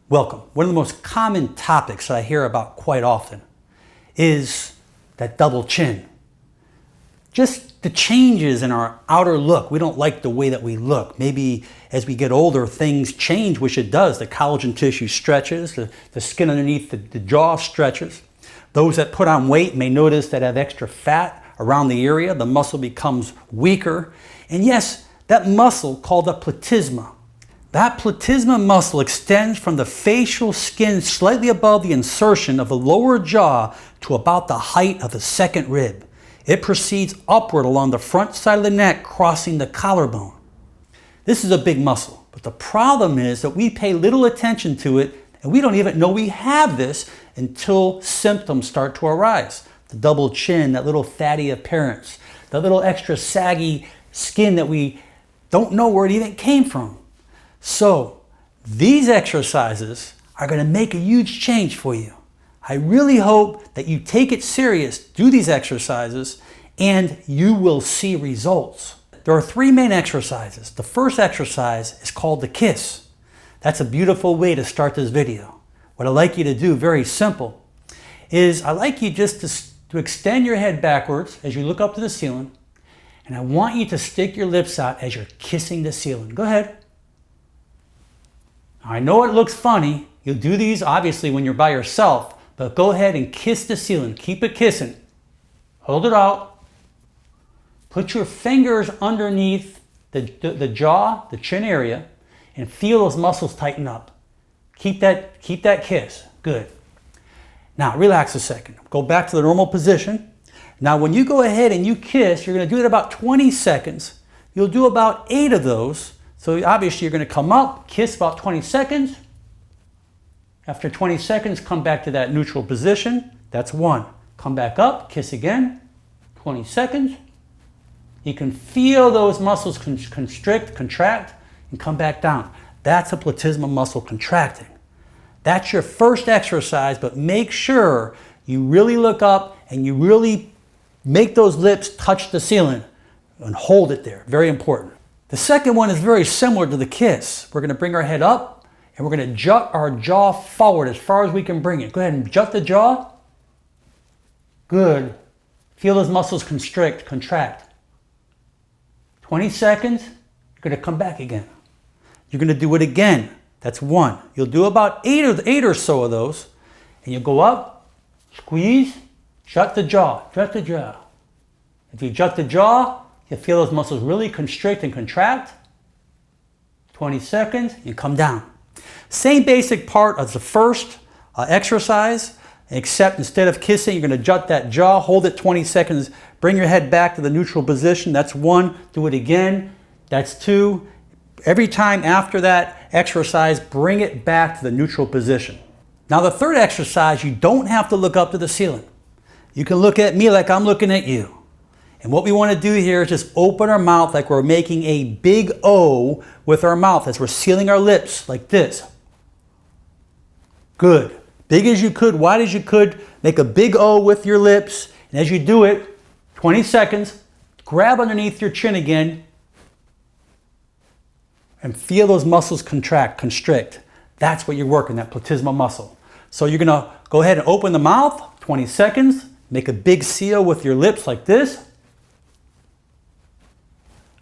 Welcome. One of the most common topics that I hear about quite often is that double chin. Just the changes in our outer look. We don't like the way that we look. Maybe as we get older, things change, which it does. The collagen tissue stretches, the skin underneath the jaw stretches. Those that put on weight may notice that have extra fat around the area. The muscle becomes weaker. And yes, that muscle called the platysma. That platysma muscle extends from the facial skin slightly above the insertion of the lower jaw to about the height of the second rib. It proceeds upward along the front side of the neck, crossing the collarbone. This is a big muscle, but the problem is that we pay little attention to it, and we don't even know we have this until symptoms start to arise. The double chin, that little fatty appearance, the little extra saggy skin that we don't know where it even came from. So these exercises are going to make a huge change for you. I really hope that you take it serious, do these exercises, and you will see results. There are three main exercises. The first exercise is called the kiss. That's a beautiful way to start this video. What I'd like you to do, very simple, is I'd like you just to extend your head backwards as you look up to the ceiling, and I want you to stick your lips out as you're kissing the ceiling. Go ahead. I know it looks funny. You'll do these obviously when you're by yourself, but go ahead and kiss the ceiling. Keep it kissing. Hold it out. Put your fingers underneath the jaw, the chin area, and feel those muscles tighten up. Keep that kiss. Good. Now relax a second. Go back to the normal position. Now when you go ahead and you kiss, you're going to do it about 20 seconds. You'll do about 8 of those. So obviously you're going to come up, kiss about 20 seconds. After 20 seconds, come back to that neutral position. That's 1. Come back up, kiss again, 20 seconds. You can feel those muscles constrict, contract, and come back down. That's a platysma muscle contracting. That's your first exercise, but make sure you really look up and you really make those lips touch the ceiling and hold it there. Very important. The second one is very similar to the kiss. We're going to bring our head up and we're going to jut our jaw forward as far as we can bring it. Go ahead and jut the jaw. Good. Feel those muscles constrict, contract. 20 seconds, you're going to come back again. You're going to do it again. That's 1. You'll do about 8 or so of those, and you'll go up, squeeze, jut the jaw, jut the jaw. If you jut the jaw, you feel those muscles really constrict and contract. 20 seconds, you come down. Same basic part as the first exercise, except instead of kissing, you're going to jut that jaw, hold it 20 seconds, bring your head back to the neutral position. That's 1. Do it again. That's 2. Every time after that exercise, bring it back to the neutral position. Now the third exercise, you don't have to look up to the ceiling. You can look at me like I'm looking at you. And what we want to do here is just open our mouth like we're making a big O with our mouth as we're sealing our lips like this. Good. Big as you could, wide as you could. Make a big O with your lips. And as you do it, 20 seconds, grab underneath your chin again and feel those muscles contract, constrict. That's what you're working, that platysma muscle. So you're going to go ahead and open the mouth, 20 seconds. Make a big seal with your lips like this.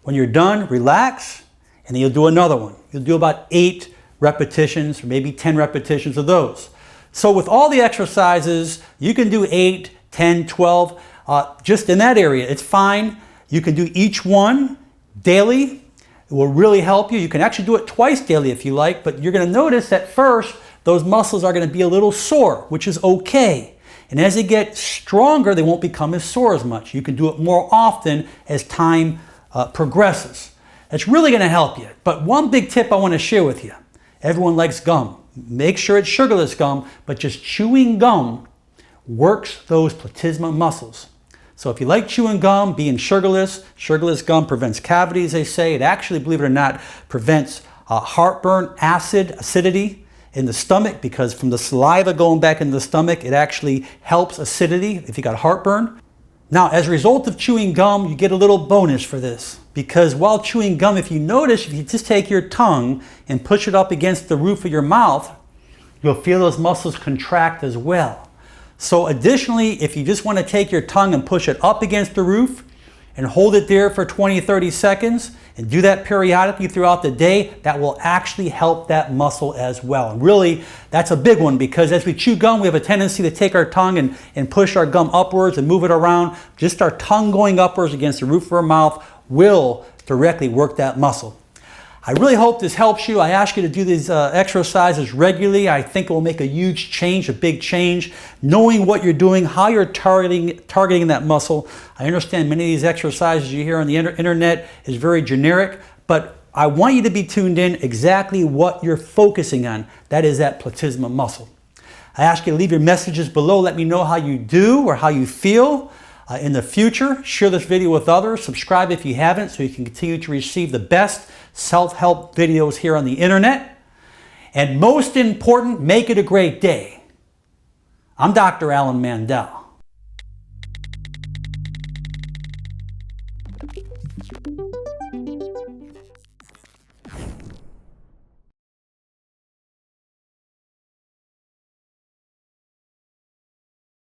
When you're done, relax, and then you'll do another one. You'll do about 8 repetitions, or maybe 10 repetitions of those. So with all the exercises, you can do 8, 10, 12, just in that area. It's fine. You can do each one daily. It will really help you. You can actually do it twice daily if you like, but you're going to notice at first, those muscles are going to be a little sore, which is okay. And as they get stronger, they won't become as sore as much. You can do it more often as time progresses. It's really going to help you. But one big tip I want to share with you. Everyone likes gum. Make sure it's sugarless gum, but just chewing gum works those platysma muscles. So if you like chewing gum, being sugarless gum prevents cavities, they say. It actually, believe it or not, prevents heartburn, acidity in the stomach, because from the saliva going back into the stomach, it actually helps acidity if you got heartburn. Now, as a result of chewing gum, you get a little bonus for this, because while chewing gum, if you notice, if you just take your tongue and push it up against the roof of your mouth, you'll feel those muscles contract as well. So additionally, if you just want to take your tongue and push it up against the roof and hold it there for 20-30 seconds and do that periodically throughout the day, that will actually help that muscle as well. And really, that's a big one, because as we chew gum, we have a tendency to take our tongue and push our gum upwards and move it around. Just our tongue going upwards against the roof of our mouth will directly work that muscle. I really hope this helps you. I ask you to do these exercises regularly. I think it will make a huge change, a big change. Knowing what you're doing, how you're targeting that muscle. I understand many of these exercises you hear on the internet is very generic, but I want you to be tuned in exactly what you're focusing on. That is that platysma muscle. I ask you to leave your messages below. Let me know how you do or how you feel. In the future, share this video with others. Subscribe if you haven't, so you can continue to receive the best self-help videos here on the internet. And most important, make it a great day. I'm Dr. Alan Mandell.